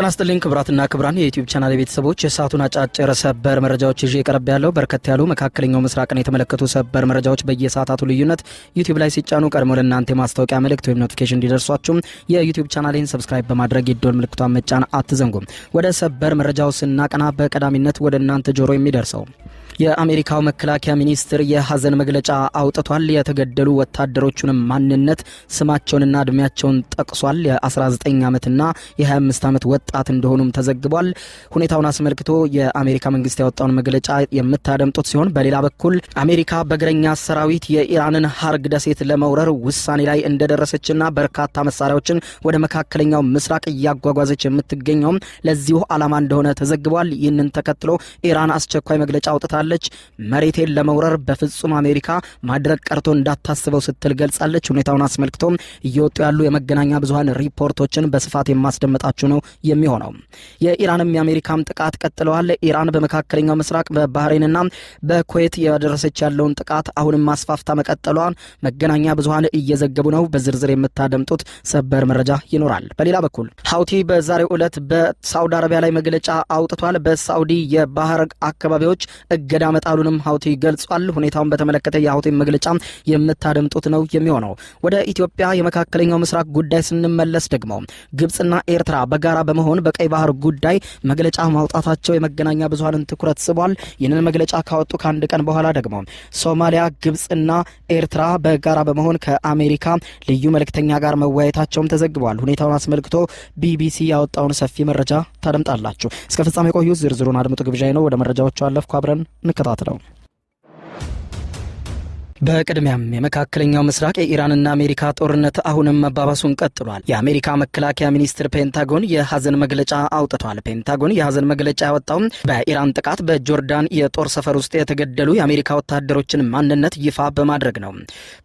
ተናስተልኝ ክብራትና ክብራን የዩቲዩብ ቻናል ቤተሰቦች የሰዓቱን አጫጭር ሰበር መረጃዎች ይዤ ቀርብ ያለው በርከት ያሉ መካከለኛው ምስራቅን የተመለከቱ ሰበር መረጃዎች በየሰዓታቱ ልዩነት ዩቲዩብ ላይ ሲጫኑ ቀድሞ ለእናንተ ማስታወቂያ መልእክት ወይም ኖቲፊኬሽን እንዲደርሷችሁ የዩቲዩብ ቻናሌን ሰብስክራይብ በማድረግ የደወል ምልክቷን መጫን አትዘንጉ። ወደ ሰበር መረጃው ስናቀና በቀዳሚነት ወደ እናንተ ጆሮ የሚደርሰው የአሜሪካው መከላከያ ሚኒስትር የሐዘን መግለጫ አውጥቷል። የተገደሉ ወታደሮቹን ማንነት ስማቸውንና እድሜያቸውን ጠቅሷል። የ19 ዓመትና የ25 ዓመት ወጣት እንደሆኑም ተዘግቧል። ሁኔታውን አስመልክቶ የአሜሪካ መንግስት ያወጣውን መግለጫ የምታደምጡት ሲሆን በሌላ በኩል አሜሪካ በእግረኛ ሰራዊት የኢራንን ሀርግ ደሴት ለመውረር ውሳኔ ላይ እንደደረሰችና በርካታ መሳሪያዎችን ወደ መካከለኛው ምስራቅ እያጓጓዘች የምትገኘው ለዚሁ ዓላማ እንደሆነ ተዘግቧል። ይህንን ተከትሎ ኢራን አስቸኳይ መግለጫ አውጥታለች። መሬቴን ለመውረር በፍጹም አሜሪካ ማድረግ ቀርቶ እንዳታስበው ስትል ገልጻለች። ሁኔታውን አስመልክቶ እየወጡ ያሉ የመገናኛ ብዙሃን ሪፖርቶችን በስፋት የማስደምጣችሁ ነው የሚሆነው። የኢራንም የአሜሪካም ጥቃት ቀጥለዋል። ኢራን በመካከለኛው ምስራቅ በባህሬንና በኩዌት ያደረሰች ያለውን ጥቃት አሁንም ማስፋፍታ መቀጠሏን መገናኛ ብዙሃን እየዘገቡ ነው። በዝርዝር የምታደምጡት ሰበር መረጃ ይኖራል። በሌላ በኩል ሀውቲ በዛሬው ዕለት በሳውዲ አረቢያ ላይ መግለጫ አውጥቷል። በሳውዲ የባህር አካባቢዎች እገዳ መጣሉንም ሀውቲ ገልጿል። ሁኔታውን በተመለከተ የሀውቲ መግለጫ የምታደምጡት ነው የሚሆነው። ወደ ኢትዮጵያ የመካከለኛው ምስራቅ ጉዳይ ስንመለስ ደግሞ ግብጽና ኤርትራ በጋራ በመሆን በቀይ ባህር ጉዳይ መግለጫ ማውጣታቸው የመገናኛ ብዙሃንን ትኩረት ስቧል። ይህንን መግለጫ ካወጡ ከአንድ ቀን በኋላ ደግሞ ሶማሊያ፣ ግብጽና ኤርትራ በጋራ በመሆን ከአሜሪካ ልዩ መልእክተኛ ጋር መወያየታቸውም ተዘግቧል። ሁኔታውን አስመልክቶ ቢቢሲ ያወጣውን ሰፊ መረጃ ታደምጣላችሁ። እስከ ፍጻሜ ቆዩ። ዝርዝሩን አድምጡ ግብዣይ ነው። ወደ መረጃዎቹ አለፍኩ። አብረን እንከታተለው። በቅድሚያም የመካከለኛው ምስራቅ የኢራንና አሜሪካ ጦርነት አሁንም መባባሱን ቀጥሏል። የአሜሪካ መከላከያ ሚኒስትር ፔንታጎን የሐዘን መግለጫ አውጥቷል። ፔንታጎን የሐዘን መግለጫ ያወጣው በኢራን ጥቃት በጆርዳን የጦር ሰፈር ውስጥ የተገደሉ የአሜሪካ ወታደሮችን ማንነት ይፋ በማድረግ ነው።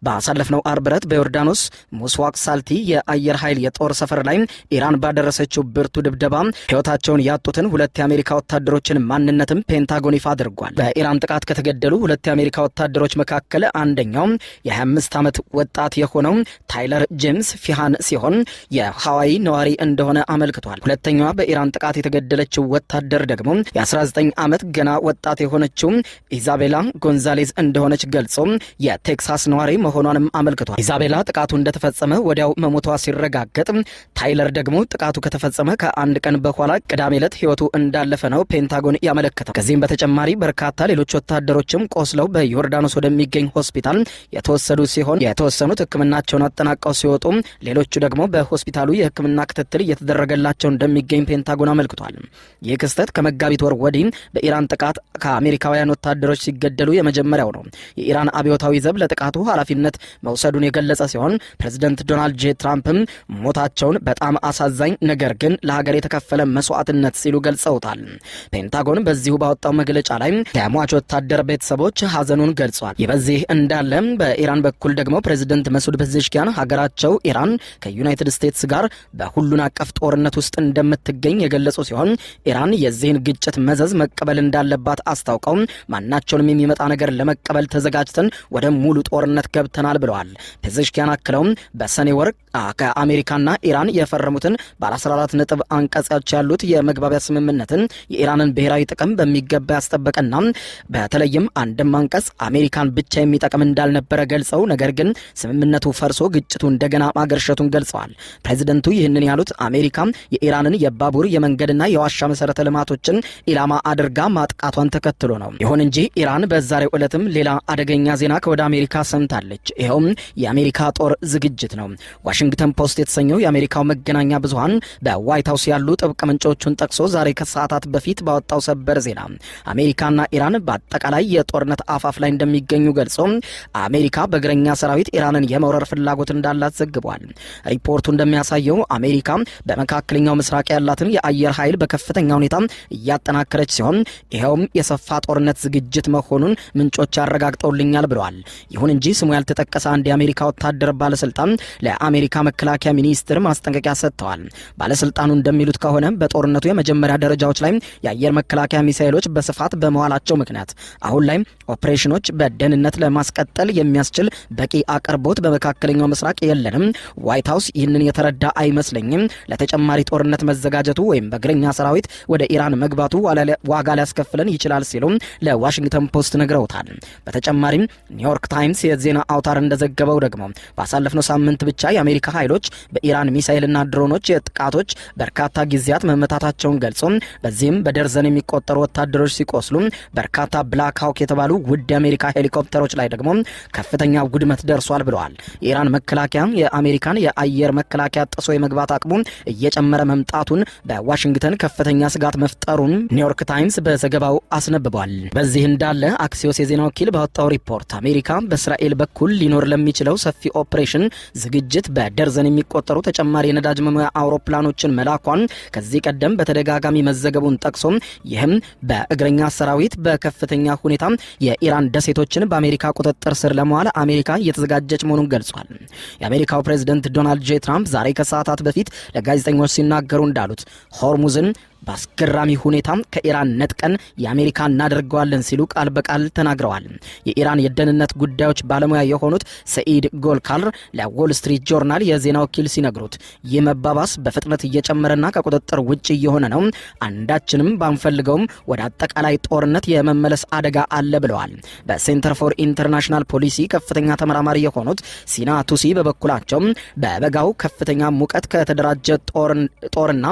ባሳለፍነው አርብ ዕለት በዮርዳኖስ ሙስዋቅ ሳልቲ የአየር ኃይል የጦር ሰፈር ላይ ኢራን ባደረሰችው ብርቱ ድብደባ ሕይወታቸውን ያጡትን ሁለት የአሜሪካ ወታደሮችን ማንነትም ፔንታጎን ይፋ አድርጓል። በኢራን ጥቃት ከተገደሉ ሁለት የአሜሪካ ወታደሮች መካከል አንደኛው የ25 ዓመት ወጣት የሆነው ታይለር ጄምስ ፊሃን ሲሆን የሃዋይ ነዋሪ እንደሆነ አመልክቷል። ሁለተኛዋ በኢራን ጥቃት የተገደለችው ወታደር ደግሞ የ19 ዓመት ገና ወጣት የሆነችው ኢዛቤላ ጎንዛሌዝ እንደሆነች ገልጾ የቴክሳስ ነዋሪ መሆኗንም አመልክቷል። ኢዛቤላ ጥቃቱ እንደተፈጸመ ወዲያው መሞቷ ሲረጋገጥ፣ ታይለር ደግሞ ጥቃቱ ከተፈጸመ ከአንድ ቀን በኋላ ቅዳሜ ዕለት ሕይወቱ እንዳለፈ ነው ፔንታጎን ያመለከተው። ከዚህም በተጨማሪ በርካታ ሌሎች ወታደሮችም ቆስለው በዮርዳኖስ ወደሚገኝ ሆስፒታል የተወሰዱ ሲሆን የተወሰኑት ሕክምናቸውን አጠናቀው ሲወጡ ሌሎቹ ደግሞ በሆስፒታሉ የሕክምና ክትትል እየተደረገላቸው እንደሚገኝ ፔንታጎን አመልክቷል። ይህ ክስተት ከመጋቢት ወር ወዲህ በኢራን ጥቃት ከአሜሪካውያን ወታደሮች ሲገደሉ የመጀመሪያው ነው። የኢራን አብዮታዊ ዘብ ለጥቃቱ ኃላፊነት መውሰዱን የገለጸ ሲሆን ፕሬዚደንት ዶናልድ ጄ ትራምፕም ሞታቸውን በጣም አሳዛኝ ነገር ግን ለሀገር የተከፈለ መስዋዕትነት ሲሉ ገልጸውታል። ፔንታጎን በዚሁ ባወጣው መግለጫ ላይ የሟች ወታደር ቤተሰቦች ሀዘኑን ገልጿል። በዚህ እንዳለም በኢራን በኩል ደግሞ ፕሬዚደንት መስዑድ ፔዜሽኪያን ሀገራቸው ኢራን ከዩናይትድ ስቴትስ ጋር በሁሉን አቀፍ ጦርነት ውስጥ እንደምትገኝ የገለጹ ሲሆን ኢራን የዚህን ግጭት መዘዝ መቀበል እንዳለባት አስታውቀው ማናቸውንም የሚመጣ ነገር ለመቀበል ተዘጋጅተን ወደ ሙሉ ጦርነት ገብተናል ብለዋል። ፔዜሽኪያን አክለው በሰኔ ወር ከአሜሪካና ኢራን የፈረሙትን ባለ 14 ነጥብ አንቀጾች ያሉት የመግባቢያ ስምምነትን የኢራንን ብሔራዊ ጥቅም በሚገባ ያስጠበቀና በተለይም አንድም አንቀጽ አሜሪካን ብቻ የሚጠቅም እንዳልነበረ ገልጸው ነገር ግን ስምምነቱ ፈርሶ ግጭቱ እንደገና ማገርሸቱን ገልጸዋል። ፕሬዚደንቱ ይህንን ያሉት አሜሪካ የኢራንን የባቡር የመንገድና የዋሻ መሰረተ ልማቶችን ኢላማ አድርጋ ማጥቃቷን ተከትሎ ነው። ይሁን እንጂ ኢራን በዛሬው ዕለትም ሌላ አደገኛ ዜና ከወደ አሜሪካ ሰምታለች። ይኸውም የአሜሪካ ጦር ዝግጅት ነው። ዋሽንግተን ፖስት የተሰኘው የአሜሪካው መገናኛ ብዙሃን በዋይት ሀውስ ያሉ ጥብቅ ምንጮቹን ጠቅሶ ዛሬ ከሰዓታት በፊት ባወጣው ሰበር ዜና አሜሪካና ኢራን በአጠቃላይ የጦርነት አፋፍ ላይ እንደሚገኙ ገልጾ አሜሪካ በእግረኛ ሰራዊት ኢራንን የመውረር ፍላጎት እንዳላት ዘግቧል። ሪፖርቱ እንደሚያሳየው አሜሪካ በመካከለኛው ምስራቅ ያላትን የአየር ኃይል በከፍተኛ ሁኔታ እያጠናከረች ሲሆን ይኸውም የሰፋ ጦርነት ዝግጅት መሆኑን ምንጮች አረጋግጠውልኛል ብለዋል። ይሁን እንጂ ስሙ ያልተጠቀሰ አንድ የአሜሪካ ወታደር ባለስልጣን ለአሜሪካ መከላከያ ሚኒስትር ማስጠንቀቂያ ሰጥተዋል። ባለስልጣኑ እንደሚሉት ከሆነ በጦርነቱ የመጀመሪያ ደረጃዎች ላይ የአየር መከላከያ ሚሳኤሎች በስፋት በመዋላቸው ምክንያት አሁን ላይ ኦፕሬሽኖች በደህንነት ለማስ ለማስቀጠል የሚያስችል በቂ አቅርቦት በመካከለኛው ምስራቅ የለንም። ዋይት ሃውስ ይህንን የተረዳ አይመስለኝም። ለተጨማሪ ጦርነት መዘጋጀቱ ወይም በእግረኛ ሰራዊት ወደ ኢራን መግባቱ ዋጋ ሊያስከፍለን ይችላል ሲሉ ለዋሽንግተን ፖስት ነግረውታል። በተጨማሪም ኒውዮርክ ታይምስ የዜና አውታር እንደዘገበው ደግሞ ባሳለፍነው ሳምንት ብቻ የአሜሪካ ኃይሎች በኢራን ሚሳኤልና ድሮኖች ጥቃቶች በርካታ ጊዜያት መመታታቸውን ገልጾ በዚህም በደርዘን የሚቆጠሩ ወታደሮች ሲቆስሉ በርካታ ብላክ ሃውክ የተባሉ ውድ የአሜሪካ ሄሊኮፕተሮች ላይ ደግሞ ከፍተኛ ውድመት ደርሷል ብለዋል። የኢራን መከላከያ የአሜሪካን የአየር መከላከያ ጥሶ የመግባት አቅሙ እየጨመረ መምጣቱን በዋሽንግተን ከፍተኛ ስጋት መፍጠሩን ኒውዮርክ ታይምስ በዘገባው አስነብቧል። በዚህ እንዳለ አክሲዮስ የዜና ወኪል ባወጣው ሪፖርት አሜሪካ በእስራኤል በኩል ሊኖር ለሚችለው ሰፊ ኦፕሬሽን ዝግጅት በደርዘን የሚቆጠሩ ተጨማሪ የነዳጅ መሙያ አውሮፕላኖችን መላኳን ከዚህ ቀደም በተደጋጋሚ መዘገቡን ጠቅሶ ይህም በእግረኛ ሰራዊት በከፍተኛ ሁኔታ የኢራን ደሴቶችን በአሜሪካ ቁጥጥር ስር ለመዋል አሜሪካ እየተዘጋጀች መሆኑን ገልጿል። የአሜሪካው ፕሬዝዳንት ዶናልድ ጄ ትራምፕ ዛሬ ከሰዓታት በፊት ለጋዜጠኞች ሲናገሩ እንዳሉት ሆርሙዝን በአስገራሚ ሁኔታ ከኢራን ነጥቀን የአሜሪካ እናደርገዋለን ሲሉ ቃል በቃል ተናግረዋል። የኢራን የደህንነት ጉዳዮች ባለሙያ የሆኑት ሰኢድ ጎልካር ለዎል ስትሪት ጆርናል የዜና ወኪል ሲነግሩት ይህ መባባስ በፍጥነት እየጨመረና ከቁጥጥር ውጭ እየሆነ ነው፣ አንዳችንም ባንፈልገውም ወደ አጠቃላይ ጦርነት የመመለስ አደጋ አለ ብለዋል። በሴንተር ፎር ኢንተርናሽናል ፖሊሲ ከፍተኛ ተመራማሪ የሆኑት ሲና ቱሲ በበኩላቸው በበጋው ከፍተኛ ሙቀት ከተደራጀ ጦርና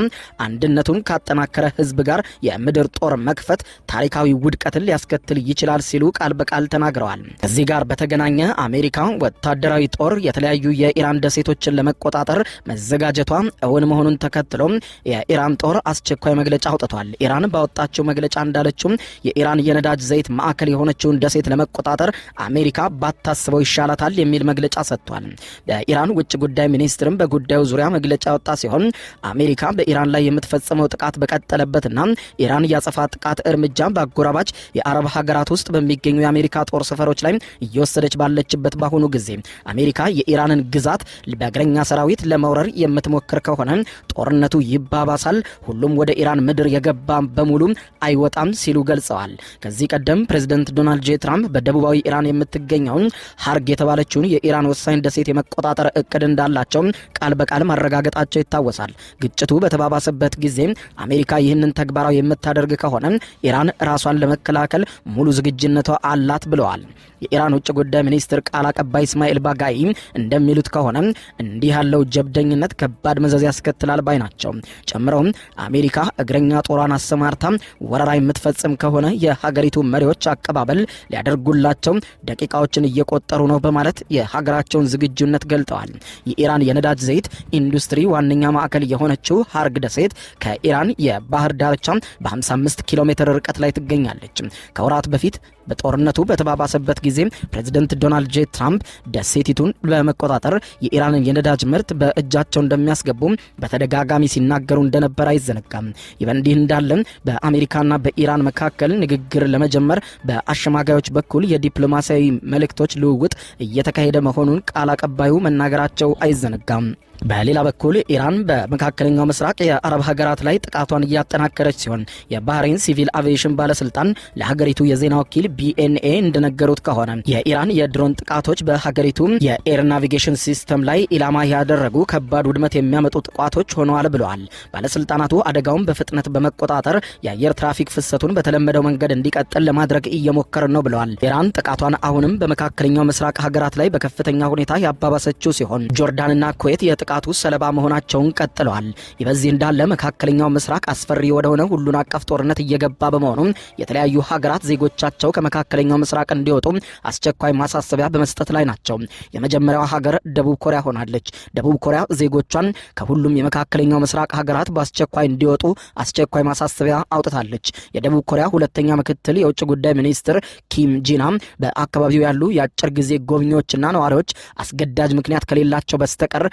አንድነቱን ካጠናከረ ህዝብ ጋር የምድር ጦር መክፈት ታሪካዊ ውድቀትን ሊያስከትል ይችላል ሲሉ ቃል በቃል ተናግረዋል። ከዚህ ጋር በተገናኘ አሜሪካ ወታደራዊ ጦር የተለያዩ የኢራን ደሴቶችን ለመቆጣጠር መዘጋጀቷ እውን መሆኑን ተከትሎ የኢራን ጦር አስቸኳይ መግለጫ አውጥቷል። ኢራን ባወጣችው መግለጫ እንዳለችው የኢራን የነዳጅ ዘይት ማዕከል የሆነችውን ደሴት ለመቆጣጠር አሜሪካ ባታስበው ይሻላታል የሚል መግለጫ ሰጥቷል። የኢራን ውጭ ጉዳይ ሚኒስትርም በጉዳዩ ዙሪያ መግለጫ ያወጣ ሲሆን አሜሪካ በኢራን ላይ የምትፈጽመው ጥቃት በቀጠለበትና ኢራን ያጸፋ ጥቃት እርምጃ በአጎራባች የአረብ ሀገራት ውስጥ በሚገኙ የአሜሪካ ጦር ሰፈሮች ላይ እየወሰደች ባለችበት በአሁኑ ጊዜ አሜሪካ የኢራንን ግዛት በእግረኛ ሰራዊት ለመውረር የምትሞክር ከሆነ ጦርነቱ ይባባሳል፣ ሁሉም ወደ ኢራን ምድር የገባ በሙሉ አይወጣም ሲሉ ገልጸዋል። ከዚህ ቀደም ፕሬዝዳንት ዶናልድ ጄ ትራምፕ በደቡባዊ ኢራን የምትገኘውን ሀርግ የተባለችውን የኢራን ወሳኝ ደሴት የመቆጣጠር እቅድ እንዳላቸው ቃል በቃል ማረጋገጣቸው ይታወሳል። ግጭቱ በተባባሰበት ጊዜ አሜሪካ ይህንን ተግባራዊ የምታደርግ ከሆነ ኢራን ራሷን ለመከላከል ሙሉ ዝግጁነቷ አላት ብለዋል። የኢራን ውጭ ጉዳይ ሚኒስትር ቃል አቀባይ እስማኤል ባጋይ እንደሚሉት ከሆነ እንዲህ ያለው ጀብደኝነት ከባድ መዘዝ ያስከትላል ባይ ናቸው። ጨምረውም አሜሪካ እግረኛ ጦሯን አሰማርታ ወረራ የምትፈጽም ከሆነ የሀገሪቱ መሪዎች አቀባበል ሊያደርጉላቸው ደቂቃዎችን እየቆጠሩ ነው በማለት የሀገራቸውን ዝግጁነት ገልጠዋል። የኢራን የነዳጅ ዘይት ኢንዱስትሪ ዋነኛ ማዕከል የሆነችው ሀርግ ደሴት ከኢራን የባህር ዳርቻ በ55 ኪሎ ሜትር ርቀት ላይ ትገኛለች። ከወራት በፊት በጦርነቱ በተባባሰበት ጊዜ ፕሬዝዳንት ዶናልድ ጄ ትራምፕ ደሴቲቱን በመቆጣጠር የኢራንን የነዳጅ ምርት በእጃቸው እንደሚያስገቡ በተደጋጋሚ ሲናገሩ እንደነበር አይዘነጋም። ይህ በእንዲህ እንዳለ በአሜሪካና በኢራን መካከል ንግግር ለመጀመር በአሸማጋዮች በኩል የዲፕሎማሲያዊ መልእክቶች ልውውጥ እየተካሄደ መሆኑን ቃል አቀባዩ መናገራቸው አይዘነጋም። በሌላ በኩል ኢራን በመካከለኛው ምስራቅ የአረብ ሀገራት ላይ ጥቃቷን እያጠናከረች ሲሆን የባህሬን ሲቪል አቪዬሽን ባለስልጣን ለሀገሪቱ የዜና ወኪል ቢኤንኤ እንደነገሩት ከሆነ የኢራን የድሮን ጥቃቶች በሀገሪቱ የኤር ናቪጌሽን ሲስተም ላይ ኢላማ ያደረጉ ከባድ ውድመት የሚያመጡ ጥቃቶች ሆነዋል ብለዋል። ባለስልጣናቱ አደጋውን በፍጥነት በመቆጣጠር የአየር ትራፊክ ፍሰቱን በተለመደው መንገድ እንዲቀጥል ለማድረግ እየሞከርን ነው ብለዋል። ኢራን ጥቃቷን አሁንም በመካከለኛው ምስራቅ ሀገራት ላይ በከፍተኛ ሁኔታ ያባባሰችው ሲሆን ጆርዳንና ኩዌት የጥቃቱ ሰለባ መሆናቸውን ቀጥለዋል። በዚህ እንዳለ መካከለኛው ምስራቅ አስፈሪ ወደሆነ ሁሉን አቀፍ ጦርነት እየገባ በመሆኑ የተለያዩ ሀገራት ዜጎቻቸው ከመካከለኛው ምስራቅ እንዲወጡ አስቸኳይ ማሳሰቢያ በመስጠት ላይ ናቸው። የመጀመሪያው ሀገር ደቡብ ኮሪያ ሆናለች። ደቡብ ኮሪያ ዜጎቿን ከሁሉም የመካከለኛው ምስራቅ ሀገራት በአስቸኳይ እንዲወጡ አስቸኳይ ማሳሰቢያ አውጥታለች። የደቡብ ኮሪያ ሁለተኛ ምክትል የውጭ ጉዳይ ሚኒስትር ኪም ጂና በአካባቢው ያሉ የአጭር ጊዜ ጎብኚዎችና ነዋሪዎች አስገዳጅ ምክንያት ከሌላቸው በስተቀር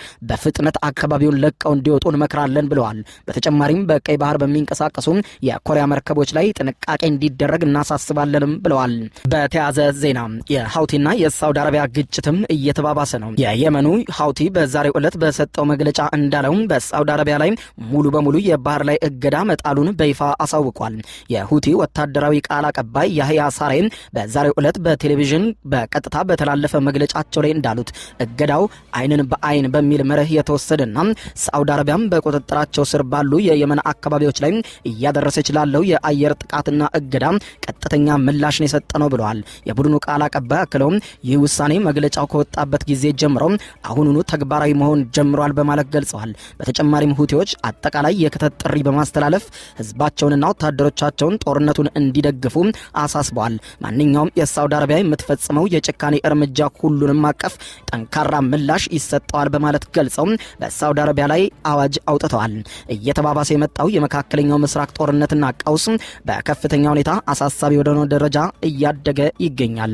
በፍጥነት አካባቢውን ለቀው እንዲወጡ እንመክራለን ብለዋል። በተጨማሪም በቀይ ባህር በሚንቀሳቀሱ የኮሪያ መርከቦች ላይ ጥንቃቄ እንዲደረግ እናሳስባለንም ብለዋል። በተያያዘ ዜና የሀውቲና የሳውዲ አረቢያ ግጭትም እየተባባሰ ነው። የየመኑ ሀውቲ በዛሬው ዕለት በሰጠው መግለጫ እንዳለው በሳውዲ አረቢያ ላይ ሙሉ በሙሉ የባህር ላይ እገዳ መጣሉን በይፋ አሳውቋል። የሁቲ ወታደራዊ ቃል አቀባይ ያህያ ሳሬ በዛሬው ዕለት በቴሌቪዥን በቀጥታ በተላለፈ መግለጫቸው ላይ እንዳሉት እገዳው አይንን በአይን በሚል መርህ የተወሰደና ሳውዲ አረቢያም በቁጥጥራቸው ስር ባሉ የየመን አካባቢዎች ላይ እያደረሰች ላለው የአየር ጥቃትና እገዳ ቀጥተኛ ምላሽ ነው የሰጠ ነው ብለዋል። የቡድኑ ቃል አቀባይ አክለውም ይህ ውሳኔ መግለጫው ከወጣበት ጊዜ ጀምሮ አሁኑኑ ተግባራዊ መሆን ጀምሯል በማለት ገልጸዋል። በተጨማሪም ሁቲዎች አጠቃላይ የክተት ጥሪ በማስተላለፍ ህዝባቸውንና ወታደሮቻቸውን ጦርነቱን እንዲደግፉ አሳስበዋል። ማንኛውም የሳውዲ አረቢያ የምትፈጽመው የጭካኔ እርምጃ ሁሉንም አቀፍ ጠንካራ ምላሽ ይሰጠዋል በማለት ገልጸው በሳውዲ አረቢያ ላይ አዋጅ አውጥተዋል። እየተባባሰ የመጣው የመካከለኛው ምስራቅ ጦርነትና ቀውስ በከፍተኛ ሁኔታ አሳሳቢ ወደሆነ ደረጃ እያደገ ይገኛል።